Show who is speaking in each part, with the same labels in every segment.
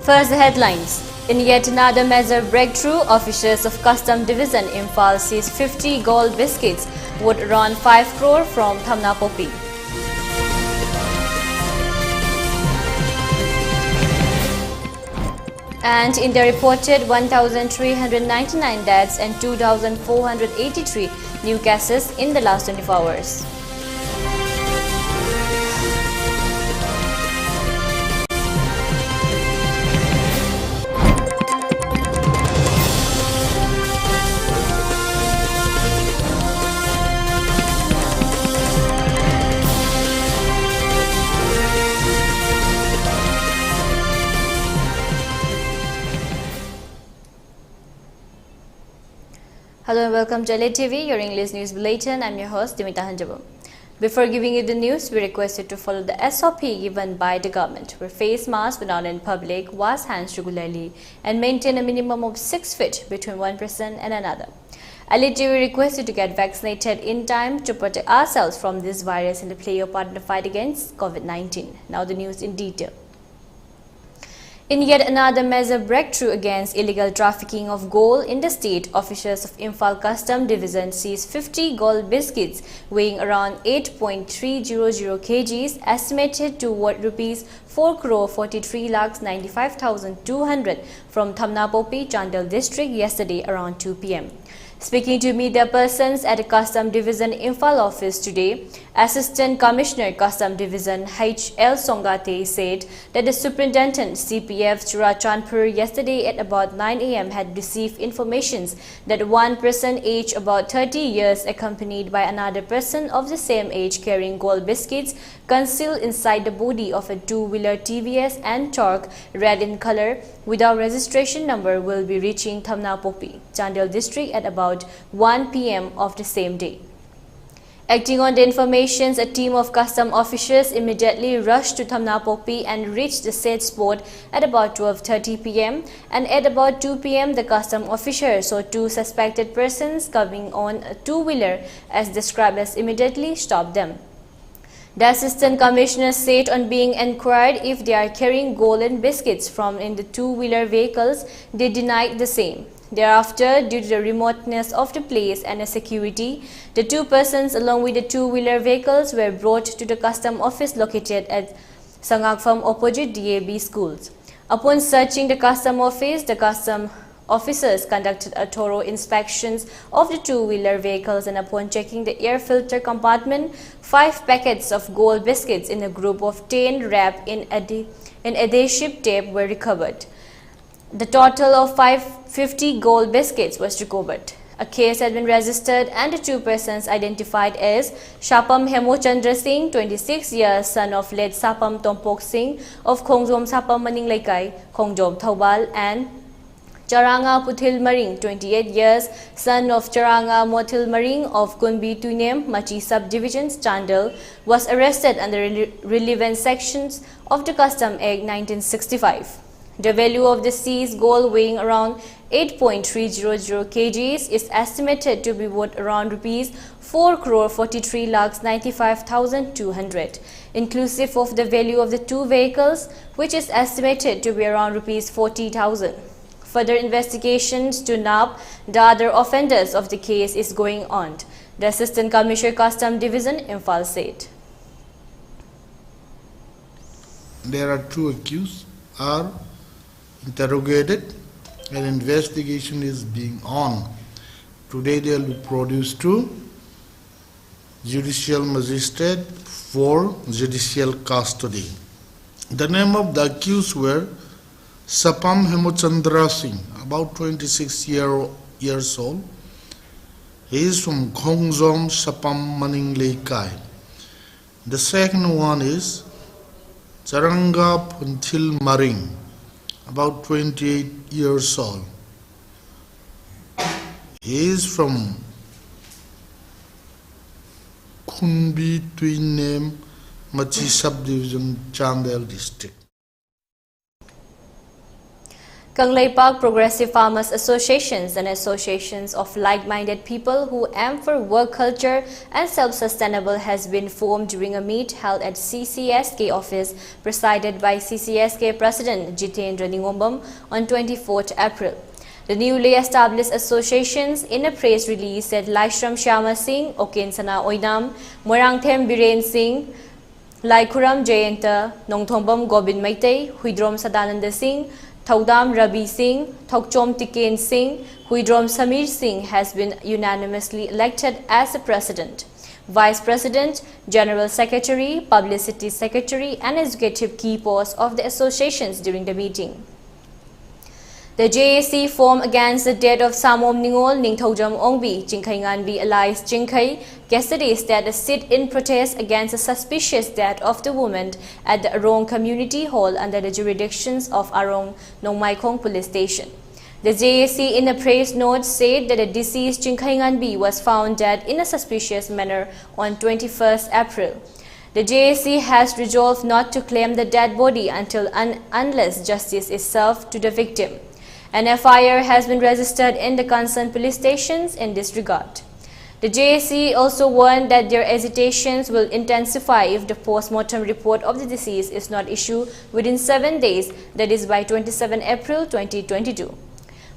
Speaker 1: First, the headlines. In yet another major breakthrough, officers of Custom Division Imphal seized 50 gold biscuits worth around 5 crore from Thamnapopi. And India reported 1,399 deaths and 2,483 new cases in the last 24 hours. Hello and welcome to ELITETV, your English news bulletin. I'm your host Deemita. Before giving you the news, we request you to follow the SOP given by the government. Wear face masks when out in public, wash hands regularly, and maintain a minimum of 6 feet between one person and another. ELITETV requests you to get vaccinated in time to protect ourselves from this virus and to play your part in the fight against COVID-19. Now the news in detail. In yet another major breakthrough against illegal trafficking of gold in the state, officers of Imphal Custom Division seized 50 gold biscuits weighing around 8.300 kgs, estimated to worth rupees 4,43,95,200 from Thamnapopi, Chandel district yesterday around 2 p.m. Speaking to media persons at the Custom Division Imphal office today, Assistant Commissioner Custom Division H.L. Songate said that the Superintendent CPF Churachandpur yesterday at about 9 a.m. had received information that one person aged about 30 years accompanied by another person of the same age carrying gold biscuits concealed inside the body of a two-wheeler TVS and Torque red in color without registration number will be reaching Thamnapopi, Chandel district at about 1 p.m. of the same day. Acting on the information, a team of custom officers immediately rushed to Thamnapopi and reached the said spot at about 12:30 p.m. and at about 2 p.m. the custom officers saw two suspected persons coming on a two-wheeler as described as immediately stopped them. The Assistant Commissioner said on being inquired if they are carrying golden biscuits from in the two-wheeler vehicles, they denied the same. Thereafter, due to the remoteness of the place and the security, the two persons along with the two-wheeler vehicles were brought to the custom office located at Sangakpham opposite DAB schools. Upon searching the custom office, the custom officers conducted a thorough inspections of the two-wheeler vehicles, and upon checking the air filter compartment, 5 packets of gold biscuits in a group of 10 wrapped in adhesive tape were recovered. The total of 550 gold biscuits was recovered. A case had been registered and the two persons identified as Shapam Hemochandra Singh, 26 years, son of late Sapam Tompok Singh of Khongjom Sapam Maning Laikai, Khongjom Thawbal, and Charanga Puthil Maring, 28 years, son of Charanga Mothil Maring of Kunbi Tuinem, Machi Subdivisions, Chandel, was arrested under relevant sections of the Custom Act 1965. The value of the seized gold weighing around 8.300 kgs is estimated to be worth around rupees 4,43,95,200, inclusive of the value of the two vehicles, which is estimated to be around rupees 40,000. Further investigations to nab the other offenders of the case is going on, the Assistant Commissioner Custom Division Imphal said.
Speaker 2: There are two accused are interrogated and investigation is being on. Today they will be produced to judicial magistrate for judicial custody. The name of the accused were Sapam Hemochandra Singh, about 26 years old. He is from Khongjom Sapam Maning Laikai. The second one is Charanga Puthil Maring, about 28 years old. He is from Kunbi Tuinem, Machi Subdivision, Chandel district.
Speaker 1: Kangleipak Progressive Farmers Associations and associations of like-minded people who aim for work culture and self-sustainable has been formed during a meet held at CCSK office presided by CCSK President Jitendra Ningombam on 24th April. The newly established associations in a press release said Laishram Shyama Singh, Oken Sana Oinam, Morangthem Biren Singh, Laikhuram Jayanta, Nongthombam Gobind Maitei, Huidrom Sadananda Singh, Thaudam Rabi Singh, Thokchom Tiken Singh, Huidrom Samir Singh has been unanimously elected as the President, Vice President, General Secretary, Publicity Secretary and executive key posts of the associations during the meeting. The JAC formed against the death of Samom Ningol Ningthaujam Ongbi, Chingkhai Nganbi alias Chingkhai, yesterday said a sit-in protest against the suspicious death of the woman at the Arong Community Hall under the jurisdictions of Arong Nongmaikong Police Station. The JAC in a press note said that the deceased Chingkhai Nganbi was found dead in a suspicious manner on 21st April. The JAC has resolved not to claim the dead body unless justice is served to the victim. An FIR has been registered in the concerned police stations in this regard. The JAC also warned that their agitations will intensify if the post-mortem report of the deceased is not issued within 7 days, that is by 27 April 2022.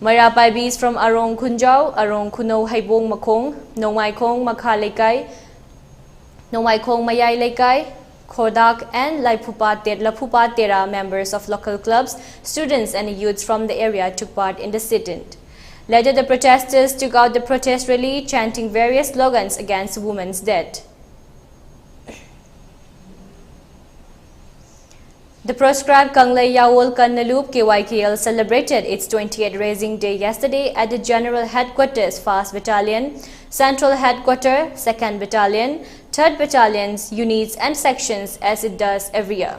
Speaker 1: Marapaibis from Arong Khunjau, Arong Kuno Haibong Makong, Nongmaikong Makha Lekai, Nongmaikong Mayai Lekai, Khodak and Laphupa Tera members of local clubs, students and youths from the area took part in the sit-in. Later, the protesters took out the protest rally, chanting various slogans against the woman's death. The proscribed Kanglei Yawol Kannalup KYKL celebrated its 20th Raising Day yesterday at the General Headquarters, 1st Battalion, Central Headquarters, 2nd Battalion, 3rd Battalions, units and sections as it does every year.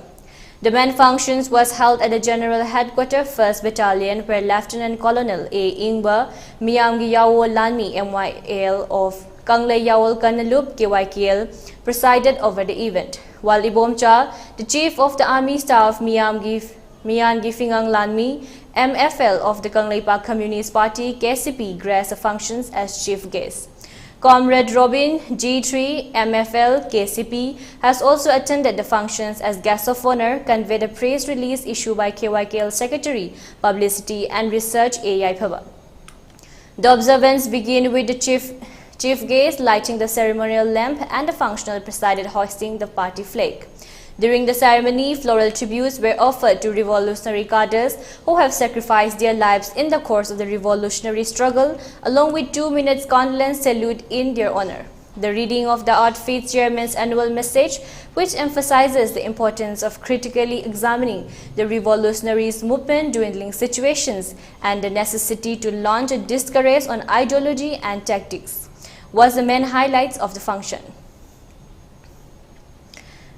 Speaker 1: The main functions was held at the General Headquarters, 1st Battalion, where Lieutenant Colonel A. Ingba Miyamgi Yawol Lanmi MYL of Kanglei Yawol Kannalup KYKL presided over the event, while Ibomcha, the Chief of the Army Staff Miyan Gifingang Lanmi, MFL of the Kangleipak Communist Party KCP graced the functions as chief guest. Comrade Robin G3 MFL KCP has also attended the functions as guest of honor, conveyed a press release issued by KYKL Secretary, Publicity and Research AI Phaba. The observance began with the chief guest lighting the ceremonial lamp and the functional presided hoisting the party flag. During the ceremony, floral tributes were offered to revolutionary cadres who have sacrificed their lives in the course of the revolutionary struggle, along with 2 minutes condolence salute in their honor. The reading of the outfit chairman's annual message, which emphasizes the importance of critically examining the revolutionary movement dwindling situations and the necessity to launch a discourse on ideology and tactics, was the main highlights of the function.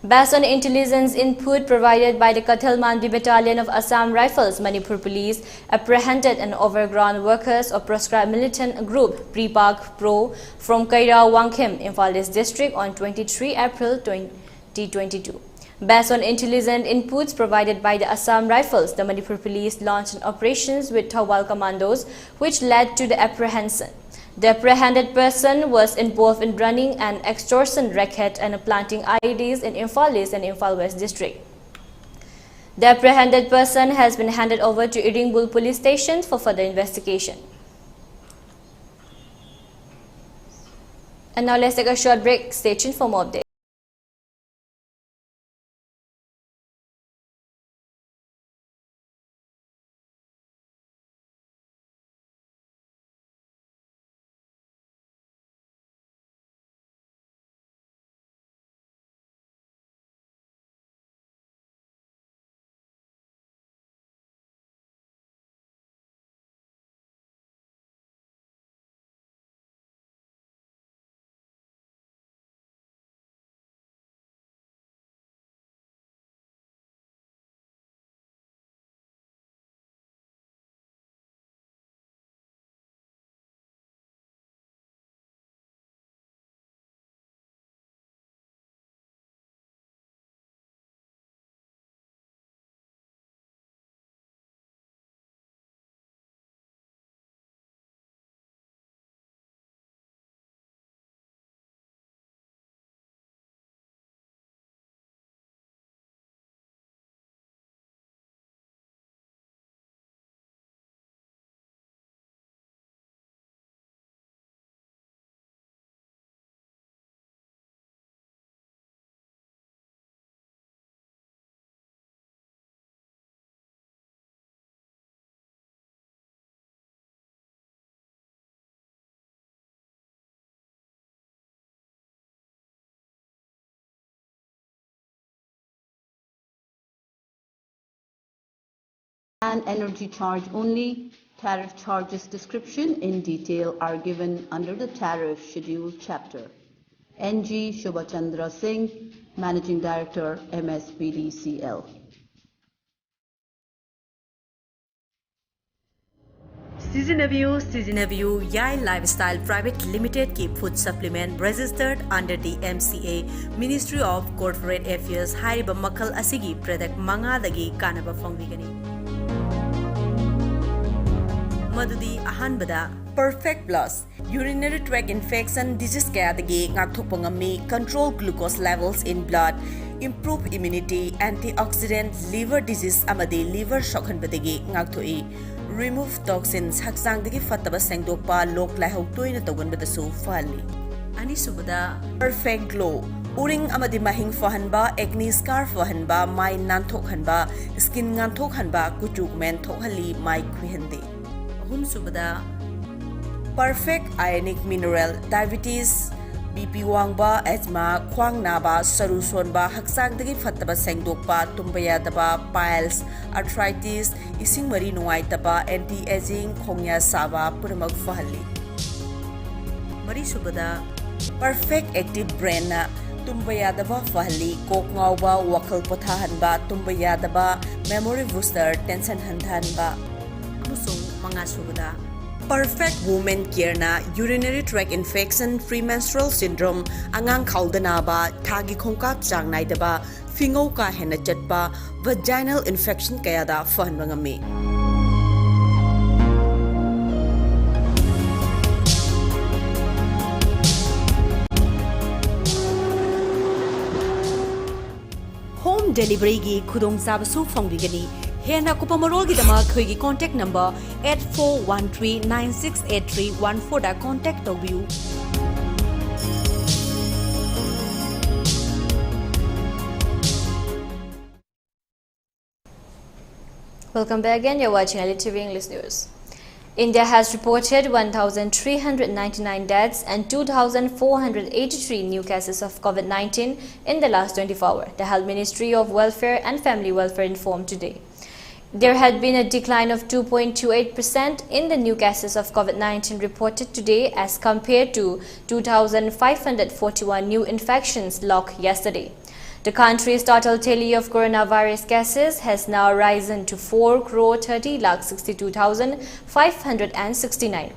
Speaker 1: Based on intelligence input provided by the Kathalmandi Battalion of Assam Rifles, Manipur Police apprehended an overground workers of proscribed militant group Pre-Pak Pro from Kaira Wangkhem, Imphal East District on 23 April 2022. Based on intelligence inputs provided by the Assam Rifles, the Manipur Police launched operations with Thawal commandos, which led to the apprehension. The apprehended person was involved in running an extortion racket and planting IEDs in Imphal East and Imphal West District. The apprehended person has been handed over to Iringbul Police Station for further investigation. And now let's take a short break. Stay tuned for more updates.
Speaker 3: and energy charge only. Tariff charges description in detail are given under the Tariff Schedule chapter. NG Shobachandra Singh, Managing Director, MSPDCL.
Speaker 4: Seasonaview Yai Lifestyle Private Limited की food supplement registered under the MCA Ministry of Corporate Affairs हारिबा मखल असिगी product मंगादगी कानबा फंगबिगनी मदुदी अहानबदा Perfect Plus urinary tract infection disease kayadagi ngakthokpa ngami control glucose levels in blood improve immunity antioxidant liver disease amadi liver shokhanbadagi ngakthoi remove toxins haksangdagi fataba sengdokpa lok laihok toina togonbadasu fali ani subada Perfect Glow uring amadi mahing fahanba acne scar fahanba mai nanthokhanba skin nganthokhanba kuchuk men thokhali mai khwihande ahum subada Perfect Ionic Mineral Diabetes BP wangba asthma khwang naba saru sonba haksangdagi fataba sengdokpa tumbayadaba piles arthritis ising mari nuaitaba anti aging khongya saba puramak fahali mari subada Perfect Active Brain na tumbayadaba fahali kok ngawba wakal pothahanba tumbayadaba memory booster tension handhanba amusung mga subada Perfect Woman Care na urinary tract infection premenstrual syndrome angang khaudanaba thagi khongkap chang naidaba fingau ka hena chatpa vaginal infection kayada fahanba ngami Home delivery gi khudong sabasu phongbigani Hena Kupamarol Gidama Khigi contact number 8413968314 da contact you.
Speaker 1: Welcome back again. You're watching ELITETV English News. India has reported 1,399 deaths and 2,483 new cases of COVID-19 in the last 24 hours, the Health Ministry of Welfare and Family Welfare informed today. There had been a decline of 2.28% in the new cases of COVID-19 reported today as compared to 2,541 new infections logged yesterday. The country's total tally of coronavirus cases has now risen to 4,30,62,569.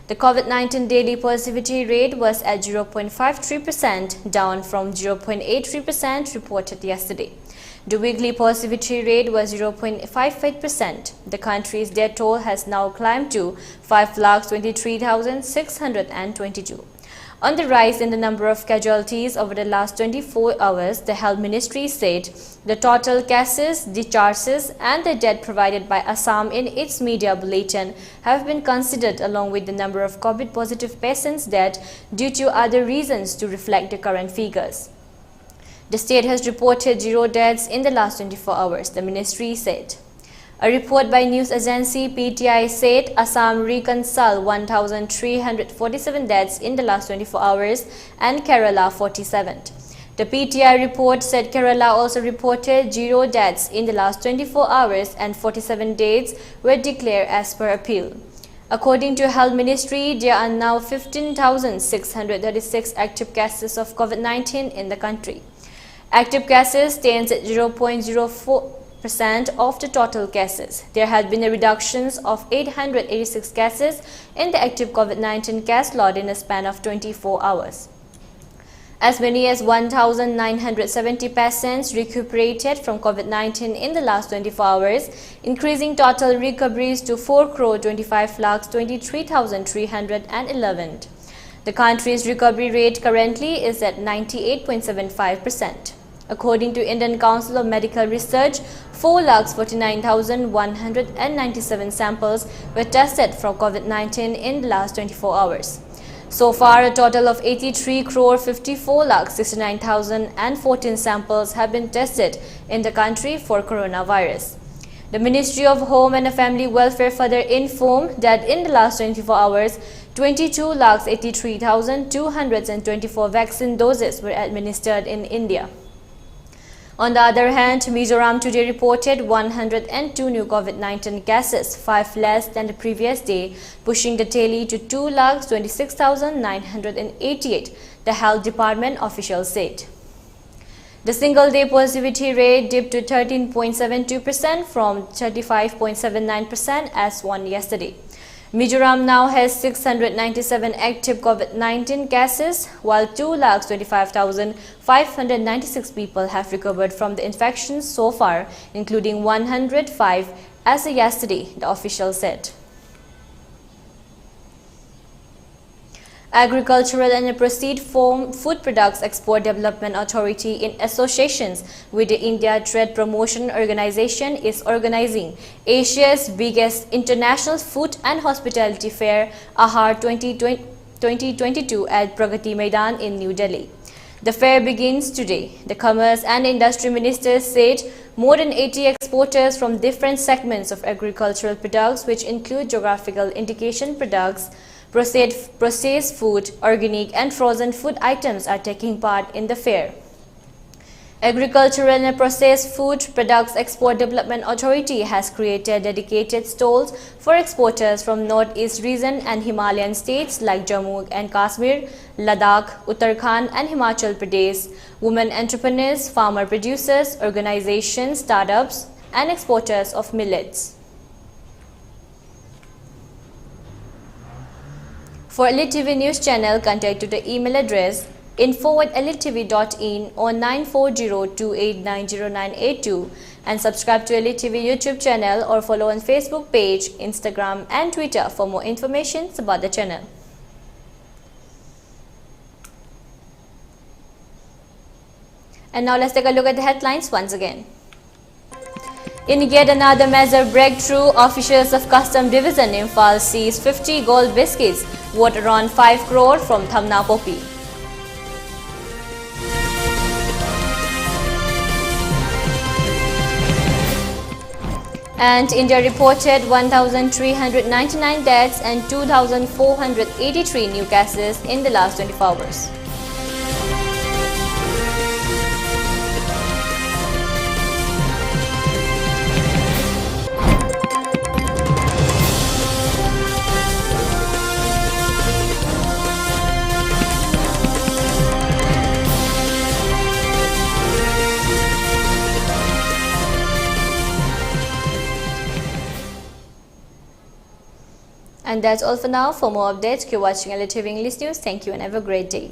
Speaker 1: The COVID-19 daily positivity rate was at 0.53%, down from 0.83% reported yesterday. The weekly positivity rate was 0.58%. The country's death toll has now climbed to 5,23,622. On the rise in the number of casualties over the last 24 hours, the Health Ministry said the total cases, discharges and the death provided by Assam in its media bulletin have been considered along with the number of COVID-positive patients dead due to other reasons to reflect the current figures. The state has reported 0 deaths in the last 24 hours, the ministry said. A report by news agency PTI said Assam reconciled 1,347 deaths in the last 24 hours and Kerala 47. The PTI report said Kerala also reported 0 deaths in the last 24 hours and 47 deaths were declared as per appeal. According to Health Ministry, there are now 15,636 active cases of COVID-19 in the country. Active cases stands at 0.04% of the total cases. There had been a reduction of 886 cases in the active COVID-19 case load in a span of 24 hours. As many as 1,970 patients recuperated from COVID-19 in the last 24 hours, increasing total recoveries to 4,25,23,311. The country's recovery rate currently is at 98.75%. According to Indian Council of Medical Research, 4,49,197 samples were tested for COVID-19 in the last 24 hours. So far, a total of 83,54,69,014 samples have been tested in the country for coronavirus. The Ministry of Home and Family Welfare further informed that in the last 24 hours, 22,83,224 vaccine doses were administered in India. On the other hand, Mizoram today reported 102 new COVID-19 cases, 5 less than the previous day, pushing the tally to 2,26,988, the Health Department officials said. The single-day positivity rate dipped to 13.72% from 35.79% as on yesterday. Mizoram now has 697 active COVID-19 cases, while 2,25,596 people have recovered from the infection so far, including 105 as of yesterday, the official said. Agricultural and Proceed Food Products Export Development Authority, in associations with the India Trade Promotion Organization, is organizing Asia's biggest international food and hospitality fair, AHAR 2022 at Pragati Maidan in New Delhi. The fair begins today. The Commerce and Industry Minister said more than 80 exporters from different segments of agricultural products, which include geographical indication products, processed food, organic and frozen food items, are taking part in the fair. Agricultural and Processed Food Products Export Development Authority has created dedicated stalls for exporters from Northeast region and Himalayan states like Jammu and Kashmir, Ladakh, Uttarakhand and Himachal Pradesh. Women entrepreneurs, farmer producers, organizations, startups and exporters of millets. For ELITETV News Channel, contact to the email address info@elitetv.in or 9402890982 and subscribe to ELITETV YouTube channel or follow on Facebook page, Instagram and Twitter for more information about the channel. And now let's take a look at the headlines once again. In yet another major breakthrough, officials of Custom Division Imphal seized 50 gold biscuits worth around 5 crore from Thamna Popi. And India reported 1,399 deaths and 2,483 new cases in the last 24 hours. And that's all for now. For more updates, keep watching ELITETV English News. Thank you and have a great day.